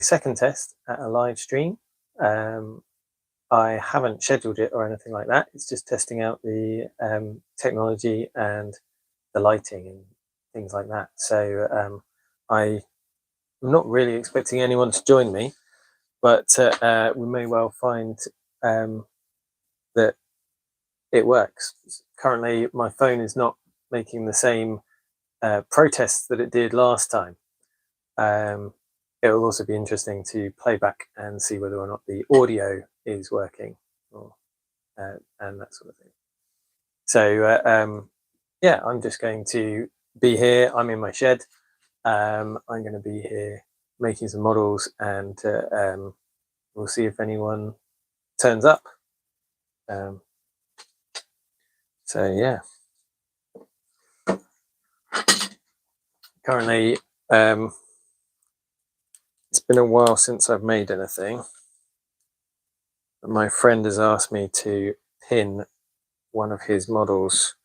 second test at a live stream. I haven't scheduled it or anything like that. It's just testing out the technology and the lighting and things like that. So I'm not really expecting anyone to join me, but we may well find that it works. Currently, my phone is not making the same protests that it did last time. It will also be interesting to play back and see whether or not the audio is working, or, and that sort of thing. So yeah, I'm just going to be here. I'm in my shed. I'm going to be here making some models, and we'll see if anyone turns up. So yeah, currently it's been a while since I've made anything. My friend has asked me to pin one of his models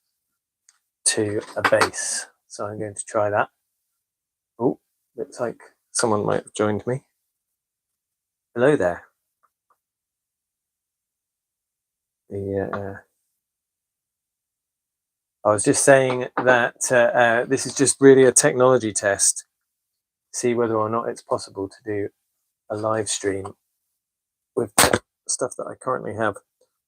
to a base, so I'm going to try that. Oh, looks like someone might have joined me. Hello there. I was just saying that this is just really a technology test, see whether or not it's possible to do a live stream with the stuff that I currently have.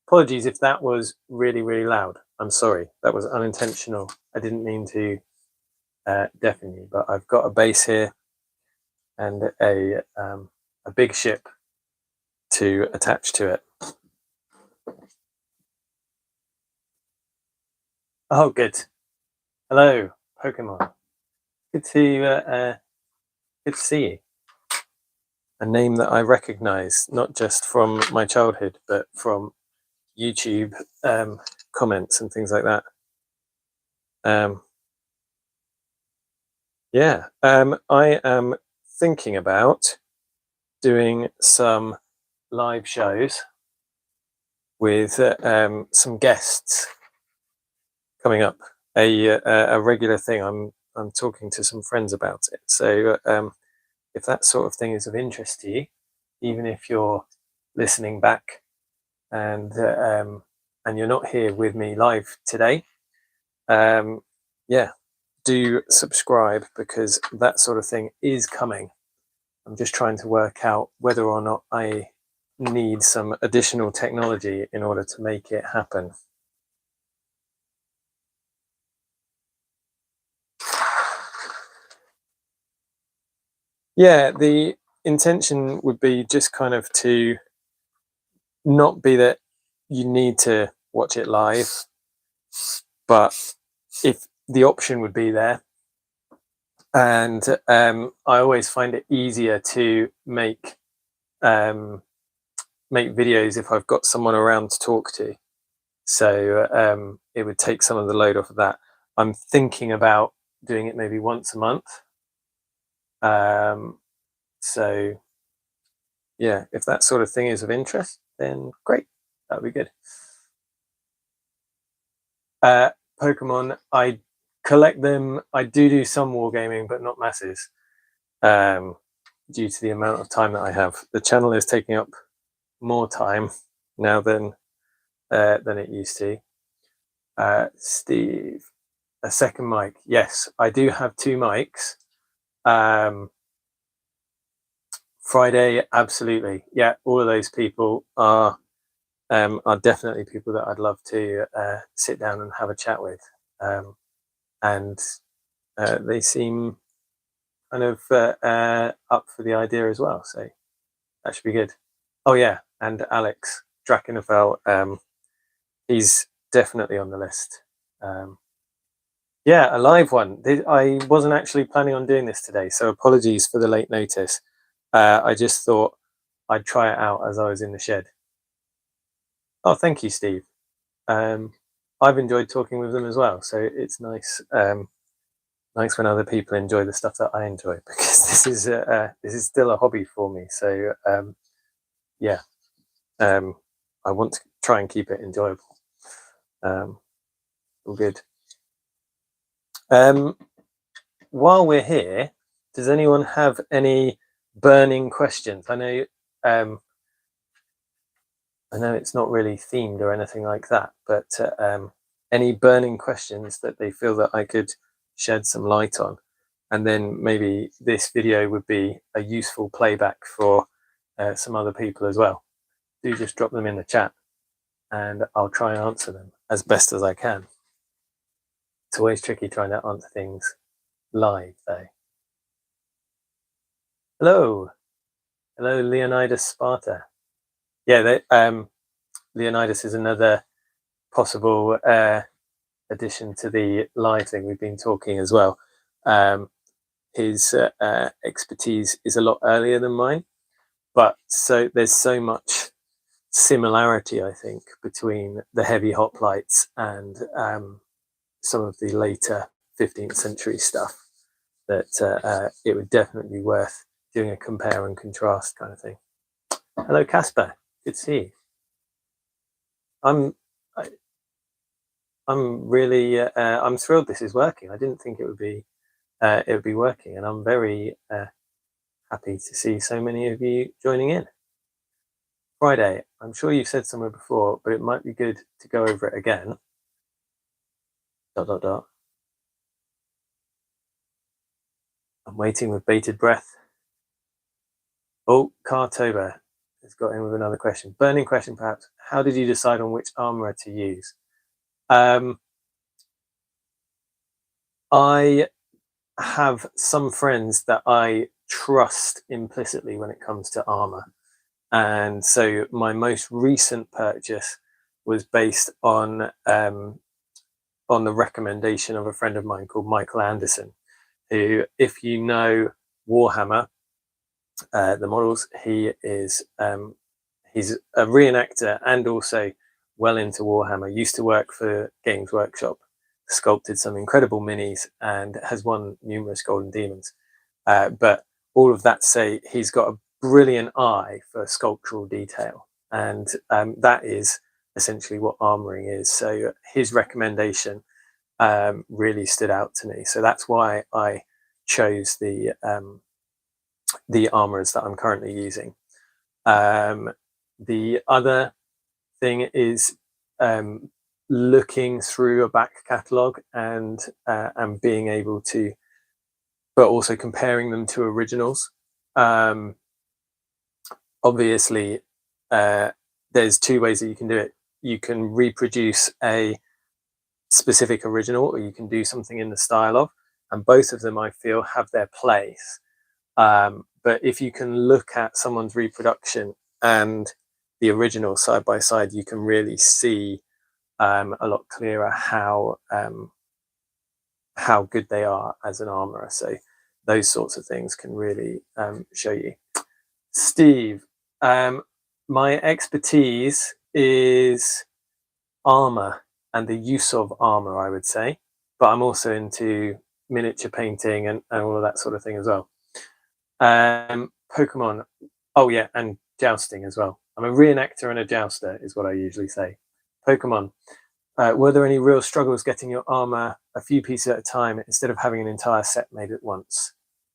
Apologies if that was really, really loud. I'm sorry, that was unintentional. I didn't mean to deafen you, but I've got a base here and a big ship to attach to it. Oh, good. Hello, Pokemon. Good to see you. A name that I recognise, not just from my childhood, but from YouTube comments and things like that. Yeah, I am thinking about doing some live shows with some guests coming up. A regular thing. I'm talking to some friends about it. So if that sort of thing is of interest to you, even if you're listening back and you're not here with me live today, yeah, do subscribe, because that sort of thing is coming. I'm just trying to work out whether or not I need some additional technology in order to make it happen. Yeah, the intention would be just kind of to not be that you need to watch it live, but if the option would be there. And I always find it easier to make videos if I've got someone around to talk to. So it would take some of the load off of that. I'm thinking about doing it maybe once a month. So yeah, if that sort of thing is of interest, then great, that would be good. Pokemon, I collect them. I do some wargaming, but not masses, due to the amount of time that I have. The channel is taking up more time now than it used to. Steve, a second mic. Yes, I do have two mics. Friday, absolutely. Yeah, all of those people are definitely people that I'd love to sit down and have a chat with. And they seem kind of up for the idea as well. So that should be good. Oh yeah, and Alex Drakenfell, he's definitely on the list. Yeah, a live one. I wasn't actually planning on doing this today, so apologies for the late notice. I just thought I'd try it out as I was in the shed. Oh, thank you, Steve. I've enjoyed talking with them as well, so it's nice nice when other people enjoy the stuff that I enjoy, because this is still a hobby for me. So yeah, I want to try and keep it enjoyable. All good. While we're here, does anyone have any burning questions. I know it's not really themed or anything like that, but any burning questions that they feel that I could shed some light on, and then maybe this video would be a useful playback for some other people as well. Do just drop them in the chat, and I'll try and answer them as best as I can. It's always tricky trying to answer things live, though. Hello, Leonidas Sparta. Yeah, Leonidas is another possible addition to the live thing we've been talking as well. His expertise is a lot earlier than mine, but there's so much similarity, I think, between the heavy hoplites and some of the later 15th century stuff that it would definitely be worth doing a compare and contrast kind of thing. Hello, Casper. Good to see you. I'm really I'm thrilled this is working. I didn't think it would be working, and I'm very happy to see so many of you joining in. Friday, I'm sure you've said somewhere before, but it might be good to go over it again. ... I'm waiting with bated breath. Oh, Cartober has got in with another question. Burning question, perhaps. How did you decide on which armourer to use? I have some friends that I trust implicitly when it comes to armour. And so my most recent purchase was based on the recommendation of a friend of mine called Michael Anderson, who, if you know Warhammer, the models, he's a reenactor and also well into Warhammer. Used to work for Games Workshop, sculpted some incredible minis, and has won numerous Golden Demons. But all of that to say, he's got a brilliant eye for sculptural detail, and that is essentially what armoring is. So his recommendation really stood out to me. So that's why I chose the armorers that I'm currently using. The other thing is looking through a back catalogue and being able to, but also comparing them to originals. Obviously, there's two ways that you can do it. You can reproduce a specific original, or you can do something in the style of, and both of them I feel have their place. But if you can look at someone's reproduction and the original side by side, you can really see a lot clearer how good they are as an armorer. So those sorts of things can really show you. Steve, my expertise is armor and the use of armor, I would say, but I'm also into miniature painting and all of that sort of thing as well. Pokemon, oh yeah, and jousting as well. I'm a reenactor and a jouster is what I usually say. Pokemon, were there any real struggles getting your armor a few pieces at a time instead of having an entire set made at once?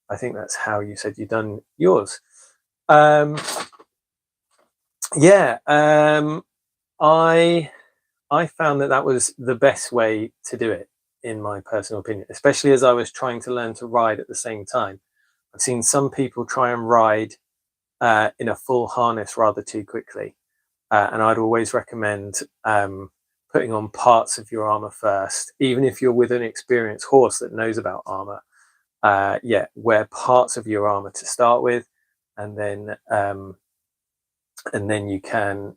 I think that's how you said you'd done yours. Yeah, I found that was the best way to do it, in my personal opinion, especially as I was trying to learn to ride at the same time. I've seen some people try and ride in a full harness rather too quickly, and I'd always recommend putting on parts of your armor first, even if you're with an experienced horse that knows about armor. Yeah, wear parts of your armor to start with, and then you can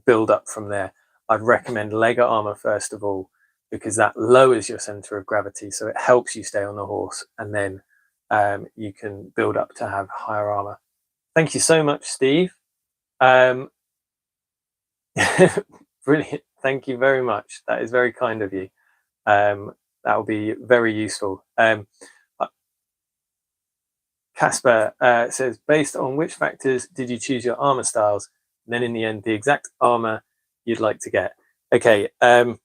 build up from there. I'd recommend leg armor first of all, because that lowers your center of gravity, so it helps you stay on the horse, and then you can build up to have higher armor. Thank you so much, Steve. Brilliant. Thank you very much. That is very kind of you. That will be very useful. Casper says, based on which factors did you choose your armor styles? And then in the end, the exact armor you'd like to get. Okay, I'm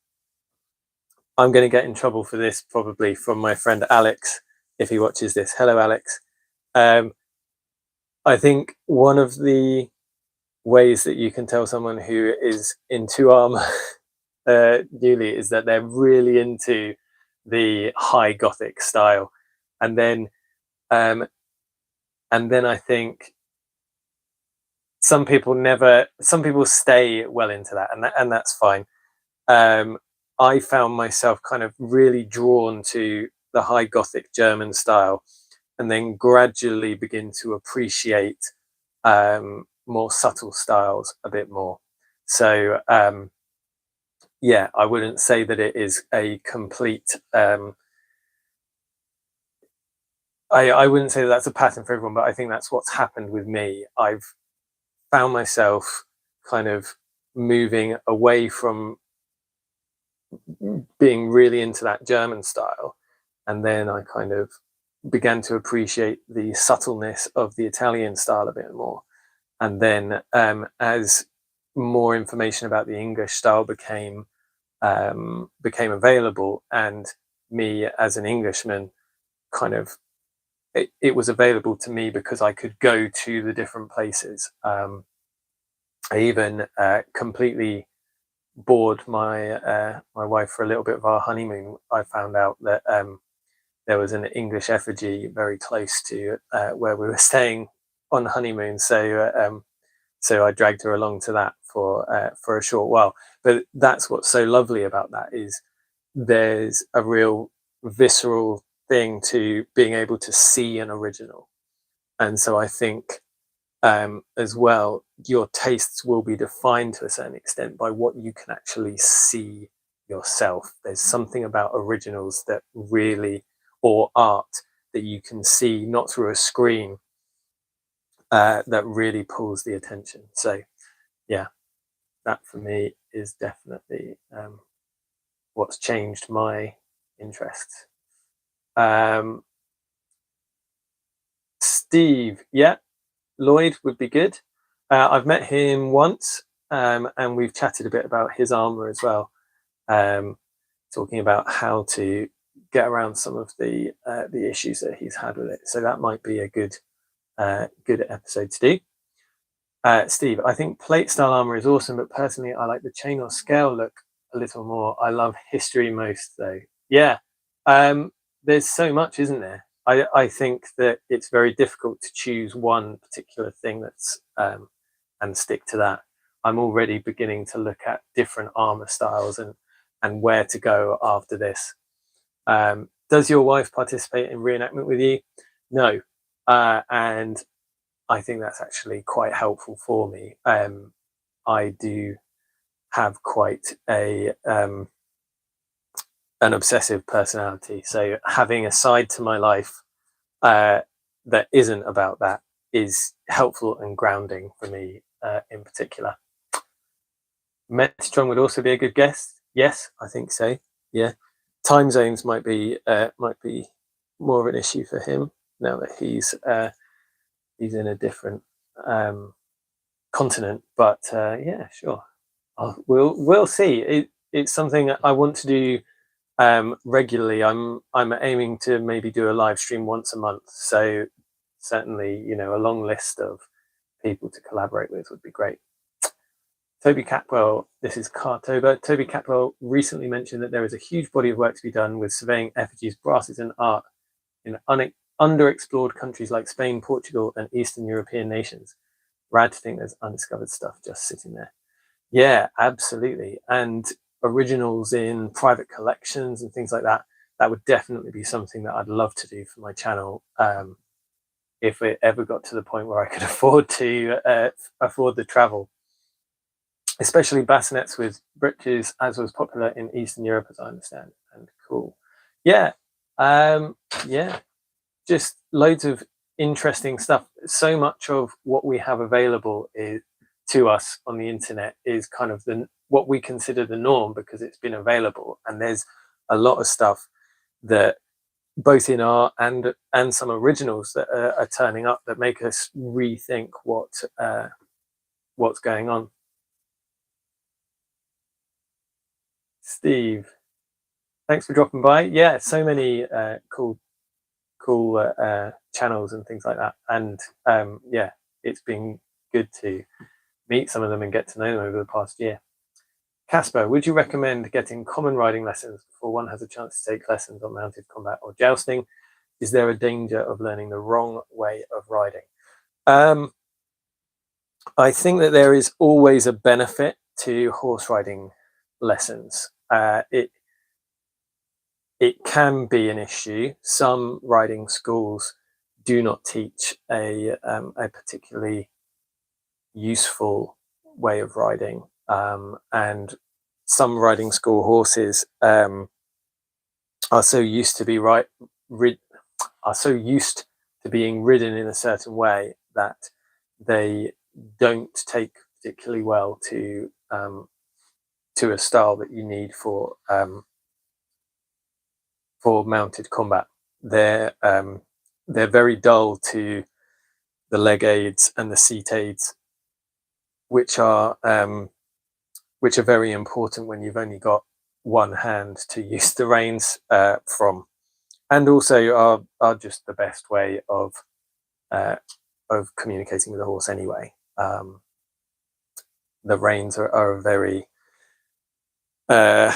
going to get in trouble for this probably from my friend Alex if he watches this. Hello, Alex. Um, I think one of the ways that you can tell someone who is into armor newly is that they're really into the high Gothic style, and then um, I think some people stay well into that, and that's fine. um, I found myself kind of really drawn to the high Gothic German style, and then gradually begin to appreciate more subtle styles a bit more. So yeah, I wouldn't say that it is a complete. I wouldn't say that that's a pattern for everyone, but I think that's what's happened with me. I've found myself kind of moving away from being really into that German style, and then I kind of began to appreciate the subtleness of the Italian style a bit more. And then as more information about the English style became available, and me as an Englishman kind of it was available to me because I could go to the different places. I even completely bored my wife for a little bit of our honeymoon. I found out that there was an English effigy very close to where we were staying on honeymoon. So I dragged her along to that for a short while. But that's what's so lovely about that is there's a real visceral thing to being able to see an original. And so I think as well, your tastes will be defined to a certain extent by what you can actually see yourself. There's something about originals that really, or art that you can see not through a screen, that really pulls the attention. So yeah, that for me is definitely what's changed my interests. Um, Steve, yeah, Lloyd would be good. I've met him once, and we've chatted a bit about his armor as well, um, talking about how to get around some of the issues that he's had with it. So that might be a good episode to do. Steve, I think plate style armor is awesome, but personally, I like the chain or scale look a little more. I love history most, though. Yeah, um, there's so much, isn't there? I think that it's very difficult to choose one particular thing that's and stick to that. I'm already beginning to look at different armor styles and where to go after this. Does your wife participate in reenactment with you? No, and I think that's actually quite helpful for me. I do have quite a an obsessive personality, so having a side to my life uh, that isn't about that is helpful and grounding for me in particular. Metron would also be a good guest. Yes, I think so. Yeah, time zones might be more of an issue for him now that he's in a different continent. But yeah, sure. We'll see. It's something I want to do regularly. I'm aiming to maybe do a live stream once a month. So certainly, a long list of people to collaborate with would be great. Toby Catwell, this is Cartober. Toby Catwell recently mentioned that there is a huge body of work to be done with surveying effigies, brasses, and art in underexplored countries like Spain, Portugal, and Eastern European nations. Rad to think there's undiscovered stuff just sitting there. Yeah, absolutely. And originals in private collections and things like that, that would definitely be something that I'd love to do for my channel. If it ever got to the point where I could afford the travel, especially bassinets with britches, as was popular in Eastern Europe, as I understand. And cool. Yeah. Yeah. Just loads of interesting stuff. So much of what we have available to us on the internet is kind of what we consider the norm because it's been available. And there's a lot of stuff that both in art and some originals that are turning up that make us rethink what's going on. Steve, thanks for dropping by. Yeah, so many cool cool channels and things like that. And yeah, it's been good to meet some of them and get to know them over the past year. Casper, would you recommend getting common riding lessons before one has a chance to take lessons on mounted combat or jousting? Is there a danger of learning the wrong way of riding? I think that there is always a benefit to horse riding lessons. It can be an issue. Some riding schools do not teach a particularly useful way of riding, and some riding school horses are so used to being ridden in a certain way that they don't take particularly well to a style that you need for mounted combat. They're very dull to the leg aids and the seat aids, which are very important when you've only got one hand to use the reins from, and also are just the best way of communicating with the horse anyway. The reins are very they're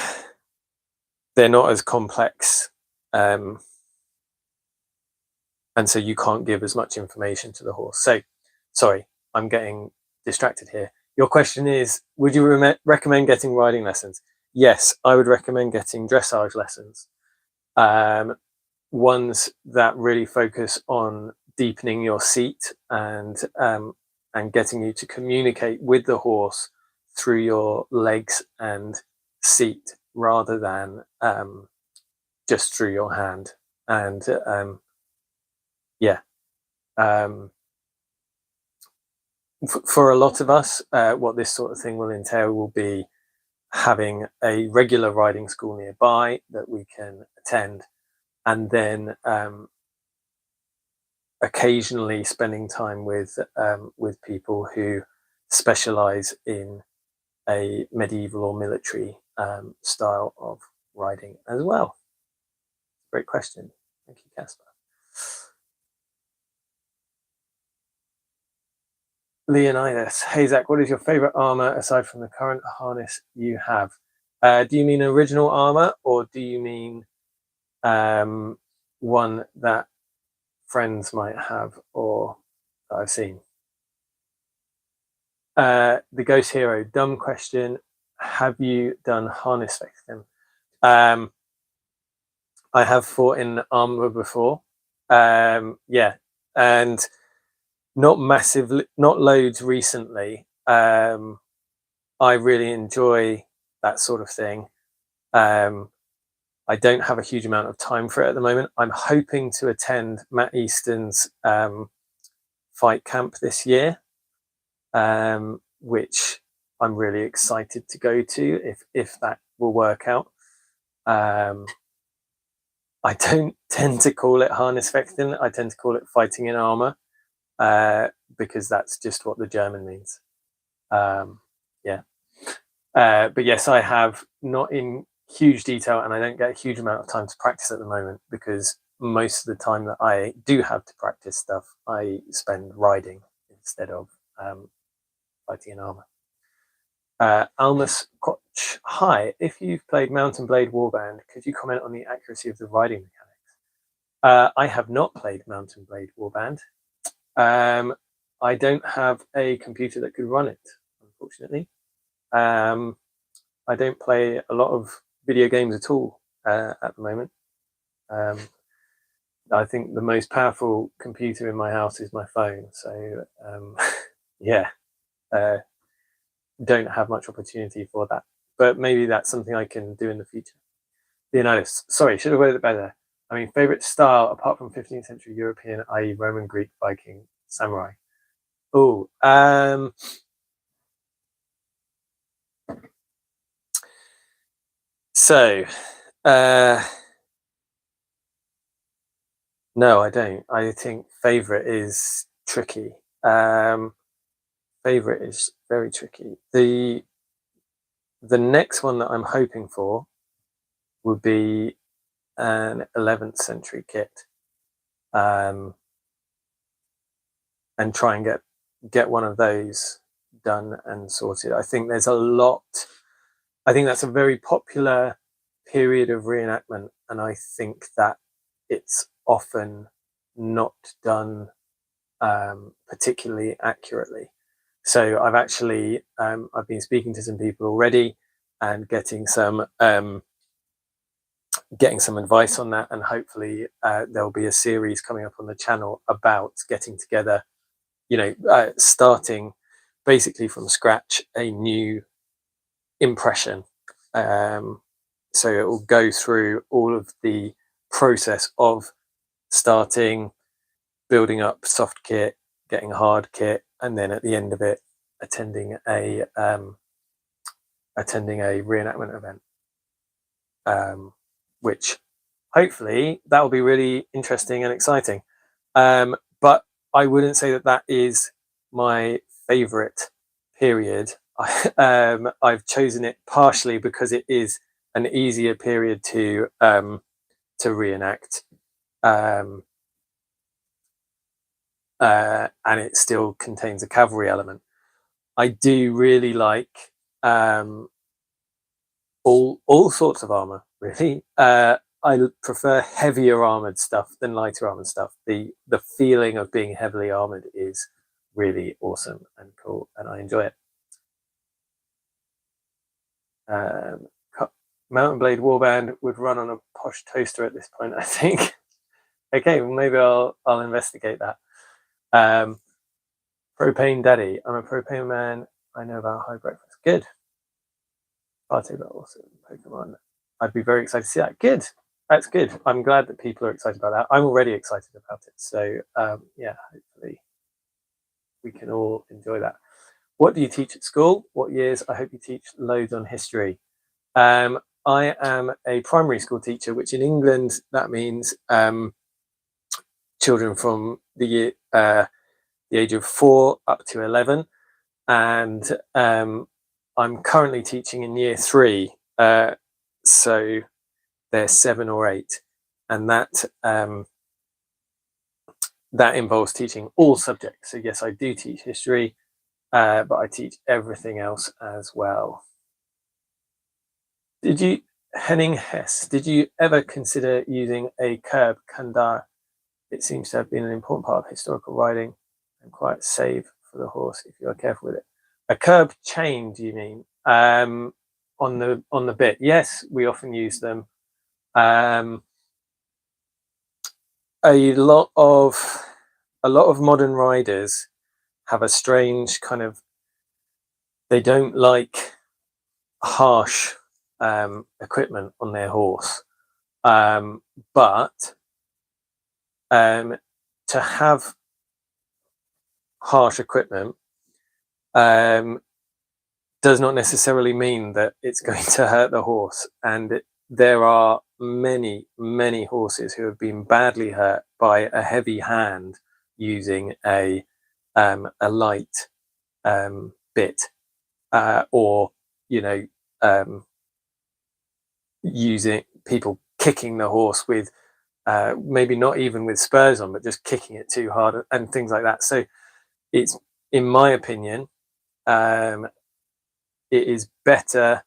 not as complex, and so you can't give as much information to the horse. So, sorry, I'm getting distracted here. Your question is, would you recommend getting riding lessons? Yes, I would recommend getting dressage lessons. Ones that really focus on deepening your seat and getting you to communicate with the horse through your legs and seat rather than just through your hand. And yeah, for a lot of us, what this sort of thing will entail will be having a regular riding school nearby that we can attend, and then occasionally spending time with people who specialize in a medieval or military style of riding as well. Great question. Thank you, Casper. Leonidas, hey Zach, what is your favorite armor aside from the current harness you have? Do you mean original armor, or do you mean one that friends might have or that I've seen? The Ghost Hero, dumb question. Have you done harness fixing? I have fought in armor before. Yeah, and not massively, not loads recently. I really enjoy that sort of thing. I don't have a huge amount of time for it at the moment. I'm hoping to attend Matt Easton's fight camp this year, which I'm really excited to go to if that will work out. I don't tend to call it harness fechten. I tend to call it fighting in armor, because that's just what the German means. Yeah. But yes, I have, not in huge detail, and I don't get a huge amount of time to practice at the moment, because most of the time that I do have to practice stuff, I spend riding instead of fighting in armor. Almus Koch, hi. If you've played Mountain Blade Warband, could you comment on the accuracy of the riding mechanics? I have not played Mountain Blade Warband. I don't have a computer that could run it, unfortunately. I don't play a lot of video games at all at the moment. I think the most powerful computer in my house is my phone. So yeah, don't have much opportunity for that. But maybe that's something I can do in the future. Leonidas, sorry, should have worded it better. I mean, favorite style apart from 15th century European, i.e., Roman, Greek, Viking, samurai. Oh, so no, I don't. I think favorite is tricky. Favorite is very tricky. The next one that I'm hoping for would be an 11th century kit. um, and try and get one of those done and sorted. I think there's a lot. I think that's a very popular period of reenactment, and I think that it's often not done particularly accurately. So I've been speaking to some people already and getting some advice on that, and hopefully there'll be a series coming up on the channel about getting together, starting basically from scratch a new impression. Um, so it will go through all of the process of starting, building up soft kit, getting hard kit, and then at the end of it, attending a reenactment event, which hopefully that will be really interesting and exciting. But I wouldn't say that that is my favorite period. I've chosen it partially because it is an easier period to reenact, um, and it still contains a cavalry element. I do really like all sorts of armor, really. I prefer heavier armored stuff than lighter armored stuff. The feeling of being heavily armored is really awesome and cool, and I enjoy it. Um, Mountain Blade Warband would run on a posh toaster at this point, I think. Okay, well maybe I'll investigate that. Propane Daddy, I'm a propane man. I know about high breakfast. Good. Party about awesome Pokemon. I'd be very excited to see that. Good. That's good. I'm glad that people are excited about that. I'm already excited about it. So yeah, hopefully we can all enjoy that. What do you teach at school? What years? I hope you teach loads on history. I am a primary school teacher, which in England that means children from the age of 4 up to 11, and I'm currently teaching in year 3, so they're 7 or 8, and that involves teaching all subjects. So yes, I do teach history, but I teach everything else as well. Henning Hess, did you ever consider using a curb kandar? It seems to have been an important part of historical riding and quite safe for the horse if you are careful with it. A curb chain, do you mean? On the bit? Yes, we often use them. A lot of modern riders have a strange kind of, they don't like harsh equipment on their horse, but to have harsh equipment does not necessarily mean that it's going to hurt the horse, and there are many horses who have been badly hurt by a heavy hand using a light bit, or using people kicking the horse with maybe not even with spurs on, but just kicking it too hard and things like that. So it's, in my opinion, it is better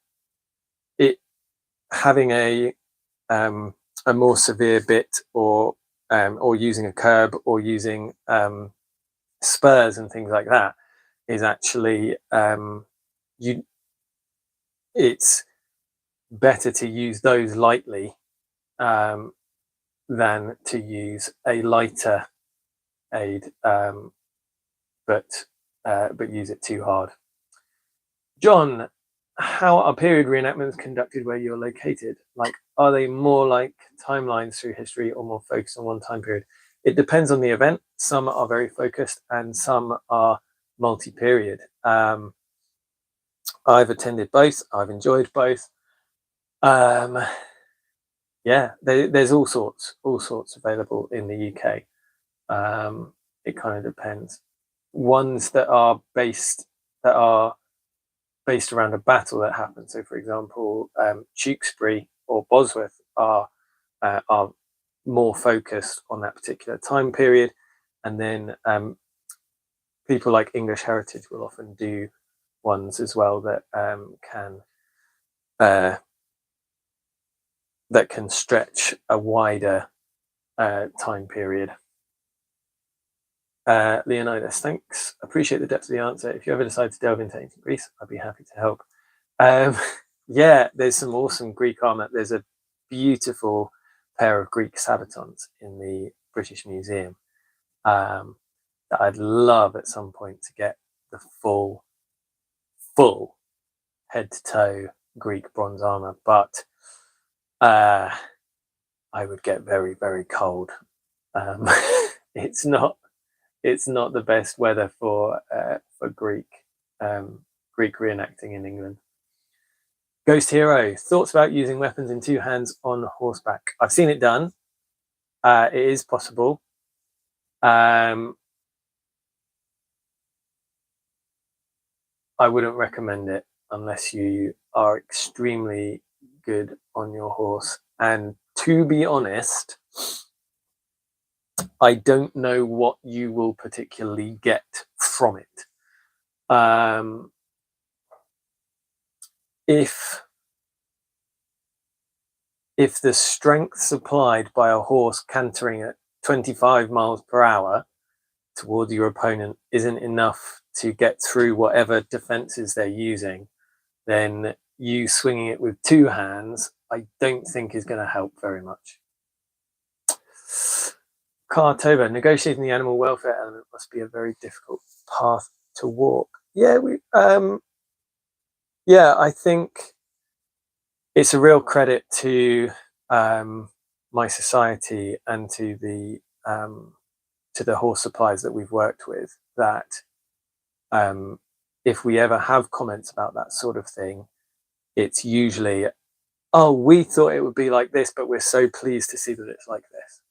having a more severe bit, or using a curb, or using spurs and things like that, is actually it's better to use those lightly than to use a lighter aid, but use it too hard. John, how are period reenactments conducted where you're located? Like, are they more like timelines through history or more focused on one time period? It depends on the event. Some are very focused and some are multi-period. I've attended both. I've enjoyed both. Yeah, there's all sorts available in the UK. It kind of depends. Ones that are based around a battle that happened. So, for example, Tewkesbury or Bosworth are more focused on that particular time period. And then people like English Heritage will often do ones as well that can stretch a wider time period. Leonidas, thanks. Appreciate the depth of the answer. If you ever decide to delve into ancient Greece, I'd be happy to help. Yeah, there's some awesome Greek armor. There's a beautiful pair of Greek sabatons in the British Museum that I'd love at some point to get the full head to toe Greek bronze armor, but I would get very, very cold. It's not the best weather for Greek reenacting in England. Ghost Hero, thoughts about using weapons in two hands on horseback? I've seen it done. It is possible. I wouldn't recommend it unless you are extremely good on your horse. And to be honest, I don't know what you will particularly get from it. If the strength supplied by a horse cantering at 25 miles per hour towards your opponent isn't enough to get through whatever defenses they're using, then you swinging it with two hands, I don't think is going to help very much. Cartover, negotiating the animal welfare element must be a very difficult path to walk. Yeah, I think it's a real credit to my society and to the horse suppliers that we've worked with that if we ever have comments about that sort of thing, it's usually, oh, we thought it would be like this, but we're so pleased to see that it's like this.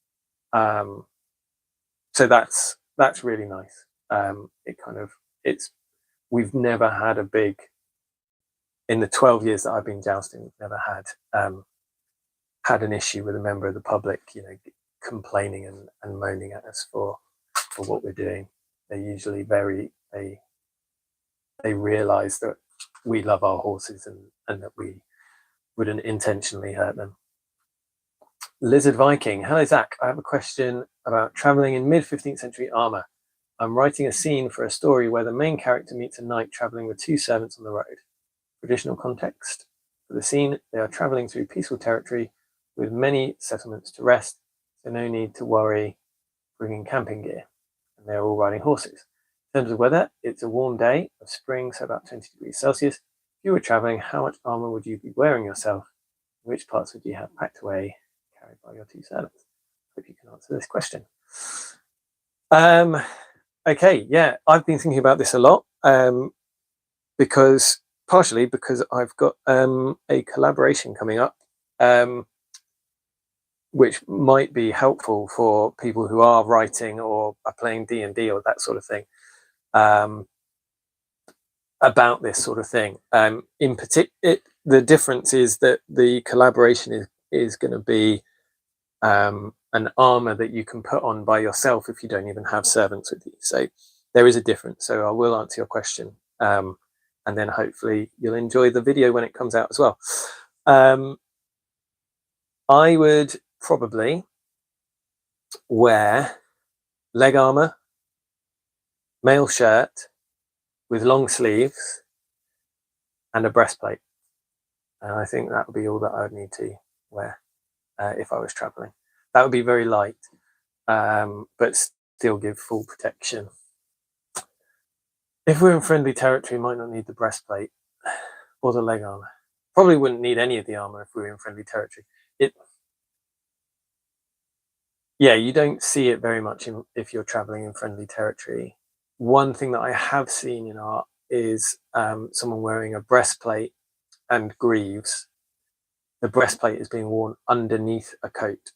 So that's really nice. We've never had a big, in the 12 years that I've been jousting, we've never had an issue with a member of the public, complaining and moaning at us for what we're doing. They're usually they realize that we love our horses and that we wouldn't intentionally hurt them. Lizard Viking, hello Zach, I have a question about traveling in mid-15th century armor. I'm writing a scene for a story where the main character meets a knight traveling with two servants on the road. Traditional context for the scene, they are traveling through peaceful territory with many settlements to rest, so no need to worry bringing camping gear, and they're all riding horses. In terms of weather, it's a warm day of spring, so about 20 degrees Celsius. If you were traveling, how much armor would you be wearing yourself? Which parts would you have packed away, carried by your two servants? Hope you can answer this question. Okay, yeah, I've been thinking about this a lot partially because I've got a collaboration coming up, which might be helpful for people who are writing or are playing D&D or that sort of thing, about this sort of thing. In particular, the difference is that the collaboration is going to be an armor that you can put on by yourself if you don't even have servants with you. So there is a difference. So I will answer your question, and then hopefully you'll enjoy the video when it comes out as well. I would probably wear leg armor, mail shirt with long sleeves, and a breastplate. And I think that would be all that I would need to wear if I was traveling. That would be very light, but still give full protection. If we're in friendly territory, might not need the breastplate or the leg armor. Probably wouldn't need any of the armor if we were in friendly territory. Yeah, you don't see it very much if you're traveling in friendly territory. One thing that I have seen in art is someone wearing a breastplate and greaves. The breastplate is being worn underneath a coat.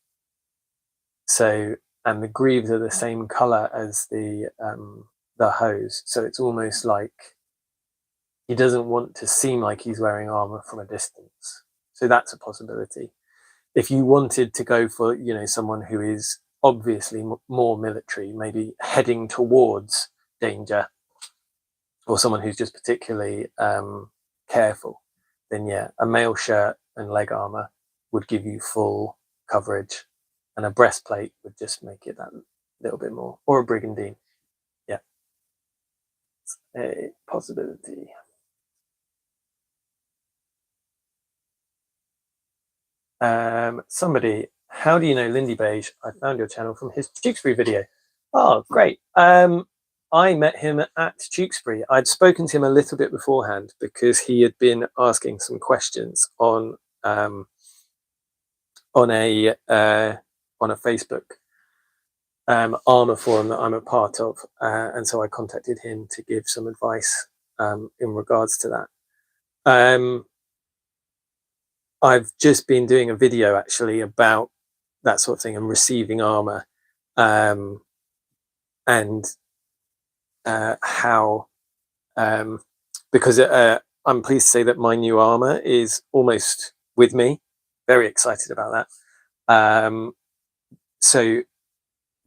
So, and the greaves are the same color as the hose. So it's almost like he doesn't want to seem like he's wearing armor from a distance. So that's a possibility. if you wanted to go for, you know, someone who is obviously more military, maybe heading towards danger, or someone who's just particularly careful, then yeah, a mail shirt and leg armor would give you full coverage, and a breastplate would just make it that little bit more, or a brigandine. Yeah, it's a possibility. Somebody, how do you know Lindy Beige? I found your channel from his Tewkesbury video. Oh, great. I met him at Tewkesbury. I'd spoken to him a little bit beforehand because he had been asking some questions on a Facebook armor forum that I'm a part of, and so I contacted him to give some advice in regards to that. I've just been doing a video actually about that sort of thing and receiving armor, and how because I'm pleased to say that my new armor is almost with me. Very excited about that. So,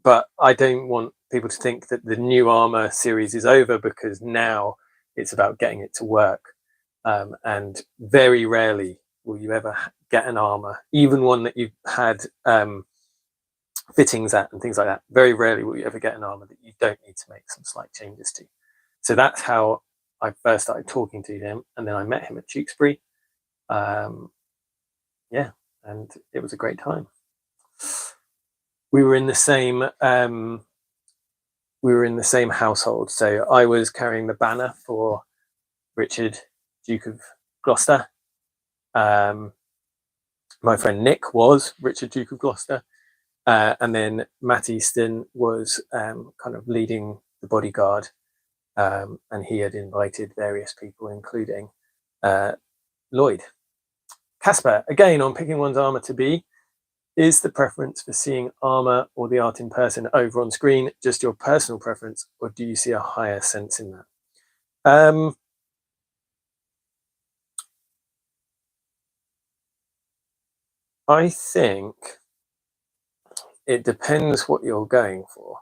but I don't want people to think that the new armor series is over, because now it's about getting it to work. And very rarely will you ever get an armor, even one that you've had fittings at and things like that. Very rarely will you ever get an armor that you don't need to make some slight changes to. So that's how I first started talking to him, and then I met him at Tewkesbury. Yeah, and it was a great time. We were in the same household. So I was carrying the banner for Richard, Duke of Gloucester. My friend Nick was Richard, Duke of Gloucester. And then Matt Easton was kind of leading the bodyguard, and he had invited various people, including Lloyd. Casper, again, on picking one's armor to be, is the preference for seeing armor or the art in person over on screen just your personal preference, or do you see a higher sense in that? I think it depends what you're going for,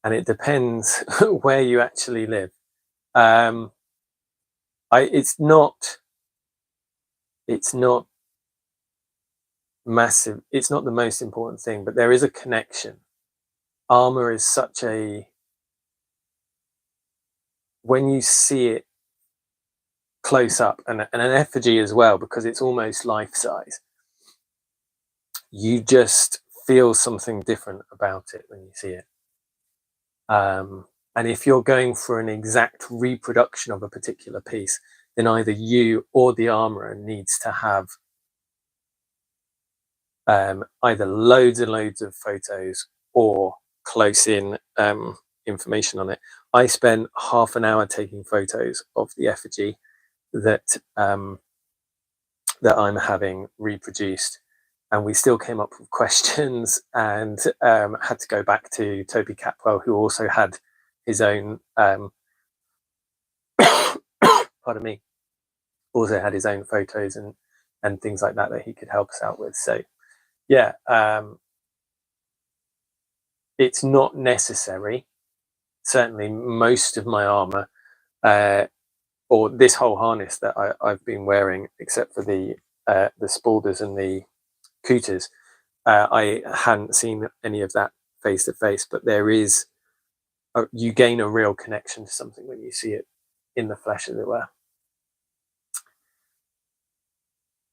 and it depends where you actually live. It's not massive. It's not the most important thing, but there is a connection. Armor is such a, when you see it close up, and an effigy as well, because it's almost life size, you just feel something different about it when you see it. And if you're going for an exact reproduction of a particular piece, then either you or the armorer needs to have either loads and loads of photos or close in information on it. I spent half an hour taking photos of the effigy that that I'm having reproduced, and we still came up with questions, and had to go back to Toby Capwell, who also had his own pardon me, also had his own photos and things like that he could help us out with. So yeah, it's not necessary. Certainly most of my armor, or this whole harness that I've been wearing, except for the spaulders and the cooters, I hadn't seen any of that face to face, but there is, you gain a real connection to something when you see it in the flesh, as it were.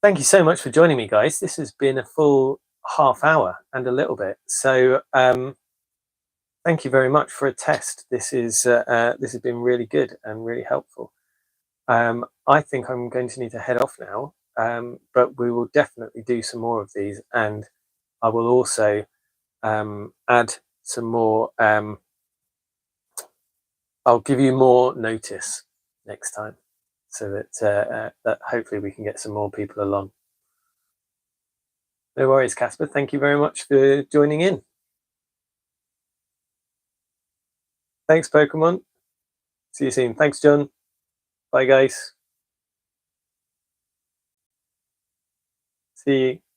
Thank you so much for joining me, guys. This has been a full half hour and a little bit. So thank you very much for a test. This has been really good and really helpful. I think I'm going to need to head off now, but we will definitely do some more of these, and I will also add some more. I'll give you more notice next time, so that that hopefully we can get some more people along. No worries, Casper. Thank you very much for joining in. Thanks, Pokemon. See you soon. Thanks, John. Bye, guys. See you.